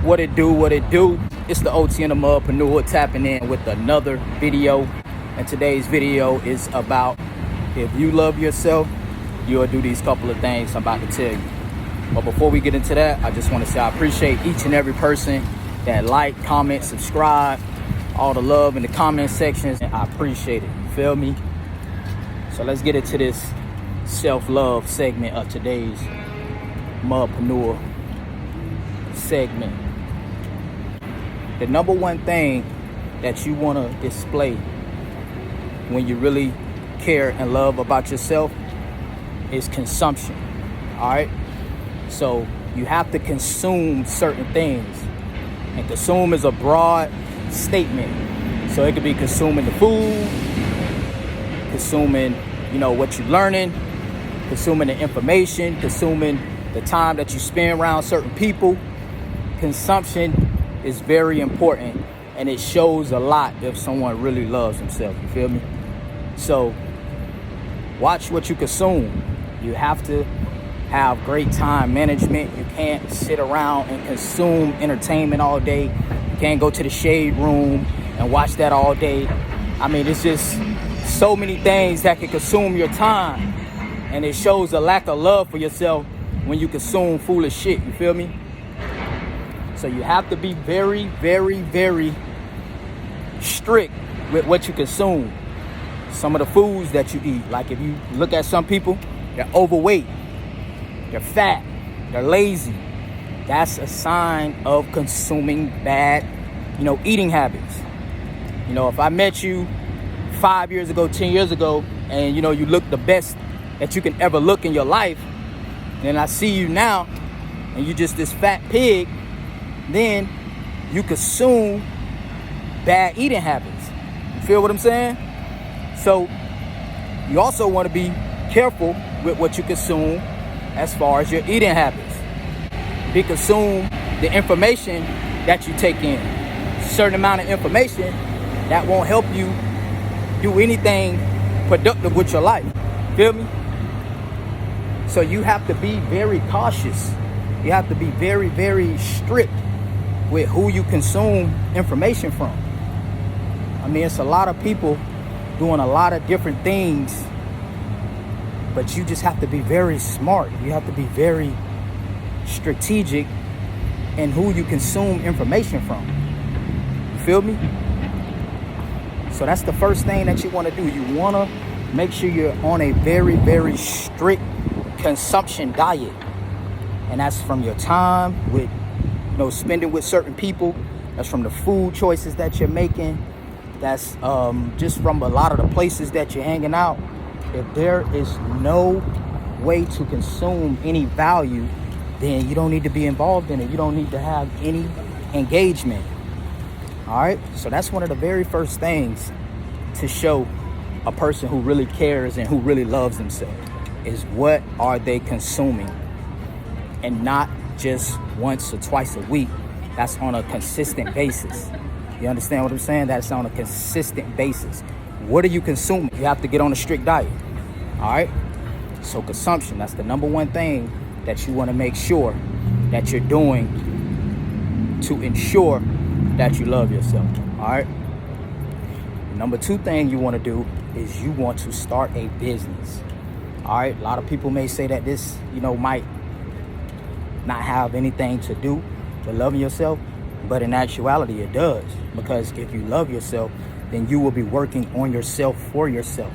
What it do? It's the OTM Wealthpreneur tapping in with another video. And today's video is about if you love yourself, you'll do these couple of things I'm about to tell you. But before we get into that, I just want to say I appreciate each and every person that like, comment, subscribe, all the love in the comment sections. And I appreciate it. You feel me? So let's get into this self-love segment of today's Wealthpreneur segment. The number one thing that you want to display when you really care and love about yourself is consumption. All right. So you have to consume certain things, and consume is a broad statement. So it could be consuming the food, consuming, what you're learning, consuming the information, consuming the time that you spend around certain people. Consumption is very important, and it shows a lot if someone really loves themselves. You feel me? So watch what you consume. You have to have great time management. You can't sit around and consume entertainment all day. You can't go to the shade room and watch that all day. I mean, it's just so many things that can consume your time, and it shows a lack of love for yourself when you consume foolish shit. You feel me? So you have to be very, very, very strict with what you consume. Some of the foods that you eat, like if you look at some people, they're overweight, they're fat, they're lazy. That's a sign of consuming bad, eating habits. If I met you 5 years ago, 10 years ago, and you look the best that you can ever look in your life, and then I see you now, and you just this fat pig, then you consume bad eating habits. You feel what I'm saying? So you also want to be careful with what you consume as far as your eating habits. Be consume the information that you take in. A certain amount of information that won't help you do anything productive with your life. Feel me? So you have to be very cautious. You have to be very, very strict with who you consume information from. I mean, it's a lot of people doing a lot of different things, but you just have to be very smart. You have to be very strategic in who you consume information from. You feel me? So that's the first thing that you want to do. You want to make sure you're on a very, very strict consumption diet. And that's from your time with, spending with certain people. That's from the food choices that you're making. That's just from a lot of the places that you're hanging out. If there is no way to consume any value, then you don't need to be involved in it. You don't need to have any engagement. All right. So that's one of the very first things to show a person who really cares and who really loves themselves is what are they consuming, and not just once or twice a week. That's on a consistent basis. You understand what I'm saying? That's on a consistent basis. What are you consuming? You have to get on a strict diet. All right. So consumption, that's the number one thing that you want to make sure that you're doing to ensure that you love yourself. All right. Number two thing you want to do is you want to start a business. All right. A lot of people may say that this, might not have anything to do with loving yourself, but in actuality it does, because if you love yourself, then you will be working on yourself, for yourself,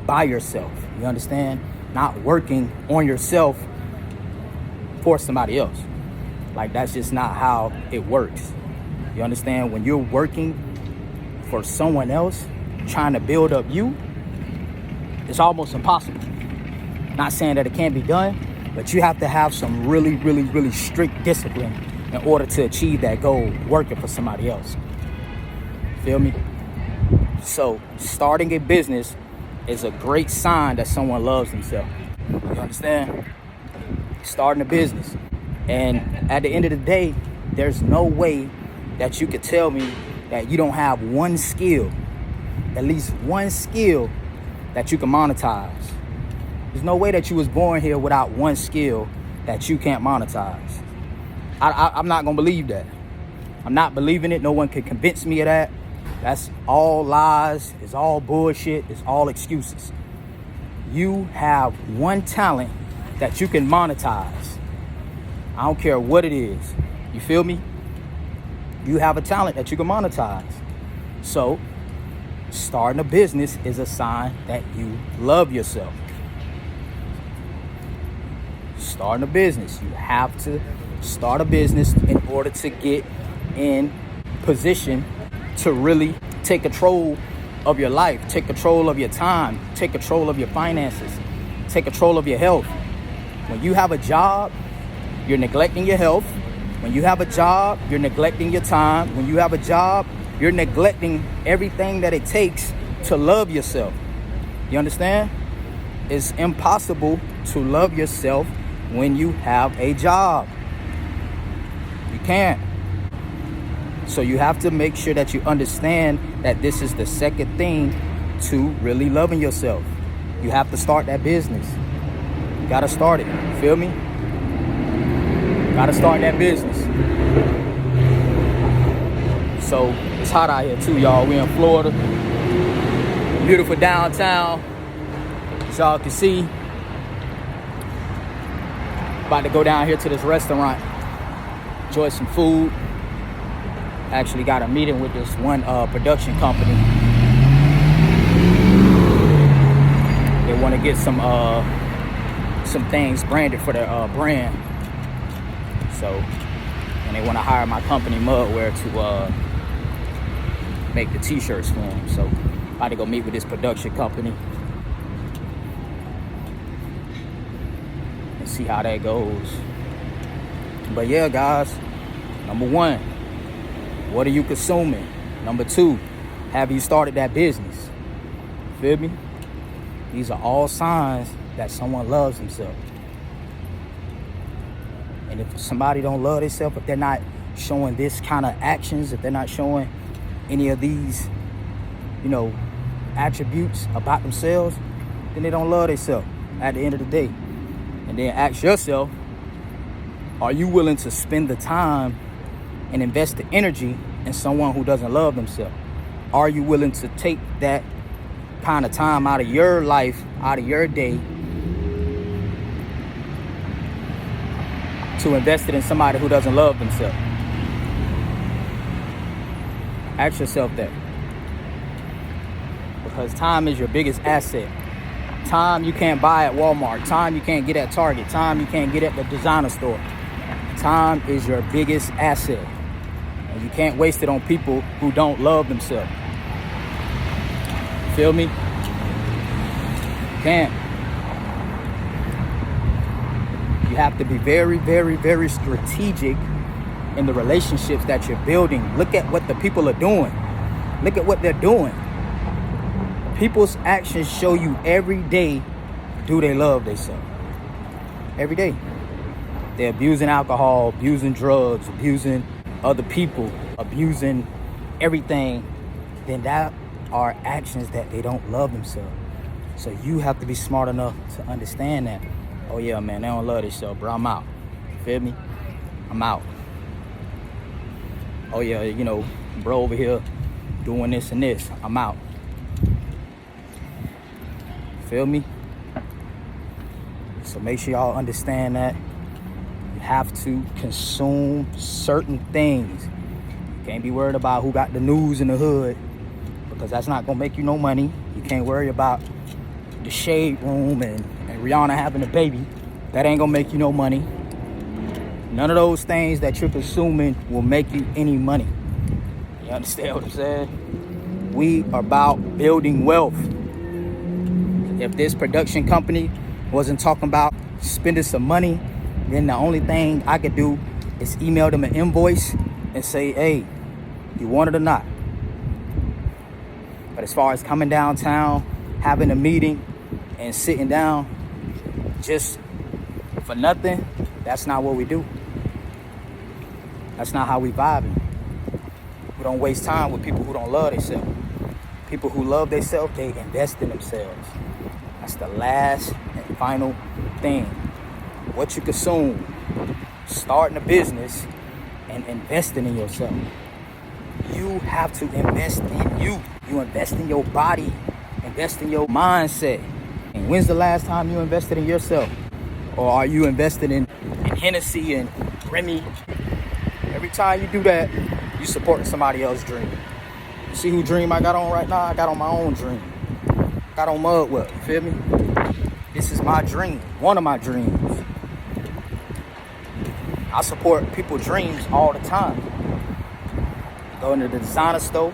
by yourself. You understand? Not working on yourself for somebody else. Like, that's just not how it works. You understand? When you're working for someone else, trying to build up you, it's almost impossible. Not saying that it can't be done, but you have to have some really, really, really strict discipline in order to achieve that goal, working for somebody else. Feel me? So starting a business is a great sign that someone loves themselves. You understand? Starting a business. And at the end of the day, there's no way that you could tell me that you don't have one skill, at least one skill that you can monetize. There's no way that you was born here without one skill that you can't monetize. I'm not gonna believe that. I'm not believing it. No one can convince me of that. That's all lies. It's all bullshit. It's all excuses. You have one talent that you can monetize. I don't care what it is. You feel me? You have a talent that you can monetize. So starting a business is a sign that you love yourself. Starting a business. You have to start a business in order to get in position to really take control of your life, take control of your time, take control of your finances, take control of your health. When you have a job, you're neglecting your health. When you have a job, you're neglecting your time. When you have a job, you're neglecting everything that it takes to love yourself. You understand? It's impossible to love yourself when you have a job. You can't. So you have to make sure that you understand that this is the second thing to really loving yourself. You have to start that business. You gotta start it. Feel me? Gotta start that business. So it's hot out here too, y'all. We're in Florida. Beautiful downtown. As y'all can see. About to go down here to this restaurant. Enjoy some food. Actually got a meeting with this one production company. They want to get some things branded for their brand. So, and they want to hire my company Mudwear to make the t-shirts for them. So about to go meet with this production company and see how that goes. But yeah, guys, number one, what are you consuming? Number two, have you started that business? Feel me? These are all signs that someone loves themselves. And if somebody don't love themselves, if they're not showing this kind of actions, if they're not showing any of these, attributes about themselves, then they don't love themselves at the end of the day. And then ask yourself, are you willing to spend the time and invest the energy in someone who doesn't love themselves? Are you willing to take that kind of time out of your life, out of your day, to invest it in somebody who doesn't love themselves? Ask yourself that. Because time is your biggest asset. Time you can't buy at Walmart. Time you can't get at Target. Time you can't get at the designer store. Time is your biggest asset. And you can't waste it on people who don't love themselves. Feel me? Can't. You have to be very, very, very strategic in the relationships that you're building. Look at what the people are doing. Look at what they're doing. People's actions show you every day, do they love themselves? Every day. They're abusing alcohol, abusing drugs, abusing other people, abusing everything. Then that are actions that they don't love themselves. So you have to be smart enough to understand that. Oh yeah, man, they don't love themselves, bro. I'm out. You feel me? I'm out. Oh yeah, bro over here doing this and this. I'm out. Feel me? So make sure y'all understand that you have to consume certain things. You can't be worried about who got the news in the hood, because that's not gonna make you no money. You can't worry about the shade room and Rihanna having a baby. That ain't gonna make you no money. None of those things that you're consuming will make you any money. You understand what I'm saying? We are about building wealth. If this production company wasn't talking about spending some money, then the only thing I could do is email them an invoice and say, hey, you want it or not? But as far as coming downtown, having a meeting and sitting down just for nothing, that's not what we do. That's not how we vibing. We don't waste time with people who don't love themselves. People who love themselves, they invest in themselves. That's the last and final thing. What you consume, starting a business, and and investing in yourself. You have to invest in you. You invest in your body, invest in your mindset. And when's the last time you invested in yourself? Or are you invested in Hennessy and Remy? Every time you do that, you support somebody else's dream. You see who dream I got on right now? I got on my own dream. Got on Mudwell, you feel me? This is my dream, one of my dreams. I support people's dreams all the time. Go into the designer store,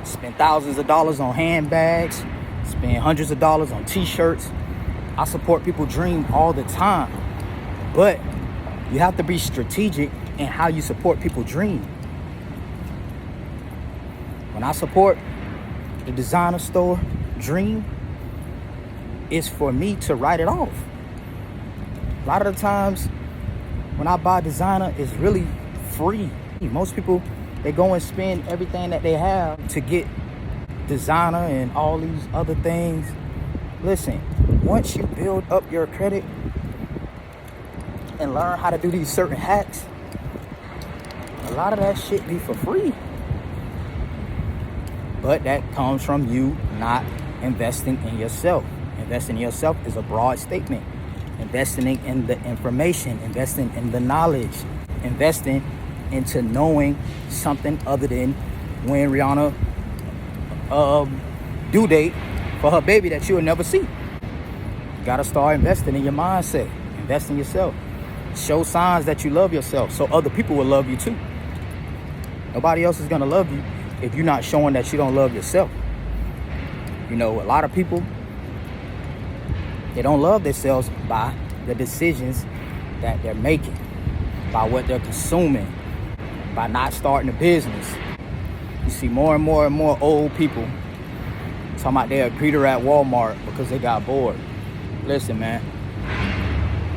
spend thousands of dollars on handbags, spend hundreds of dollars on t-shirts. I support people's dreams all the time. But you have to be strategic in how you support people's dreams. When I support the designer store dream, it's for me to write it off. A lot of the times when I buy designer, it's really free. Most people, they go and spend everything that they have to get designer and all these other things. Listen, once you build up your credit and learn how to do these certain hacks, a lot of that shit be for free. But that comes from you not investing in yourself. Investing in yourself is a broad statement. Investing in the information, investing in the knowledge, investing into knowing something other than when Rihanna due date for her baby that you'll never see. You gotta start investing in your mindset. Invest in yourself. Show signs that you love yourself so other people will love you too. Nobody else is gonna love you if you're not showing that you don't love yourself. You know, a lot of people, they don't love themselves by the decisions that they're making, by what they're consuming, by not starting a business. You see more and more and more old people talking about they're a greeter at Walmart because they got bored. Listen, man,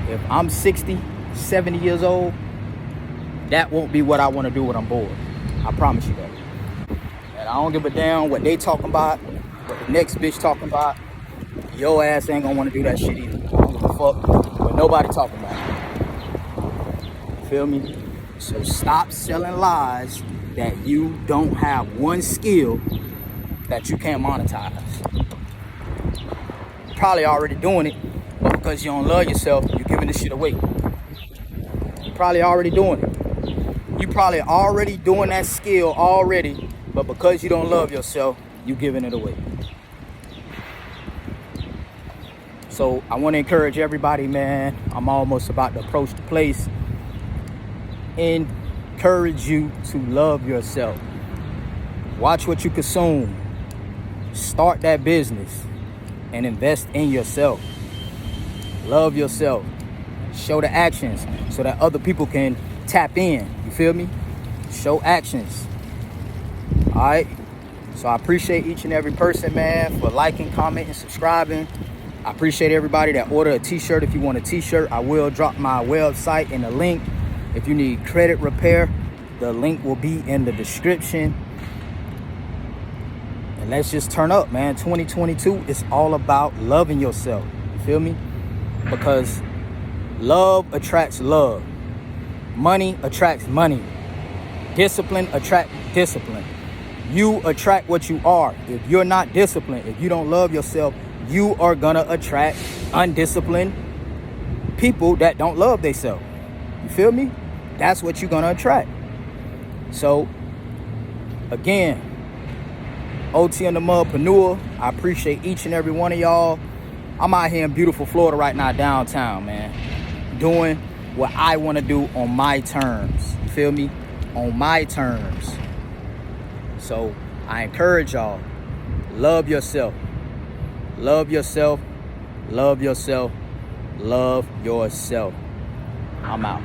if I'm 60, 70 years old, that won't be what I want to do when I'm bored. I promise you that. And I don't give a damn what they talking about, what the next bitch talking about. Your ass ain't gonna want to do that shit either. I don't give a fuck what nobody talking about. Feel me? So stop selling lies that you don't have one skill that you can't monetize. You're probably already doing it, but because you don't love yourself, you're giving this shit away. You're probably already doing it. You probably already doing that skill already, but because you don't love yourself, you're giving it away. So I want to encourage everybody, man. I'm almost about to approach the place. Encourage you to love yourself. Watch what you consume. Start that business and invest in yourself. Love yourself. Show the actions so that other people can tap in. You feel me? Show actions. All right. So I appreciate each and every person, man, for liking, commenting, subscribing. I appreciate everybody that ordered a t-shirt. If you want a t-shirt, I will drop my website in the link. If you need credit repair, the link will be in the description. And let's just turn up, man. 2022 is all about loving yourself. You feel me? Because love attracts love. Money attracts money. Discipline attracts discipline. You attract what you are. If you're not disciplined, if you don't love yourself, you are gonna attract undisciplined people that don't love themselves. You feel me? That's what you're gonna attract. So, again, OTM the Mudpreneur, I appreciate each and every one of y'all. I'm out here in beautiful Florida right now, downtown, man, doing what I want to do on my terms. You feel me? On my terms. So, I encourage y'all, love yourself. Love yourself, love yourself, love yourself. I'm out.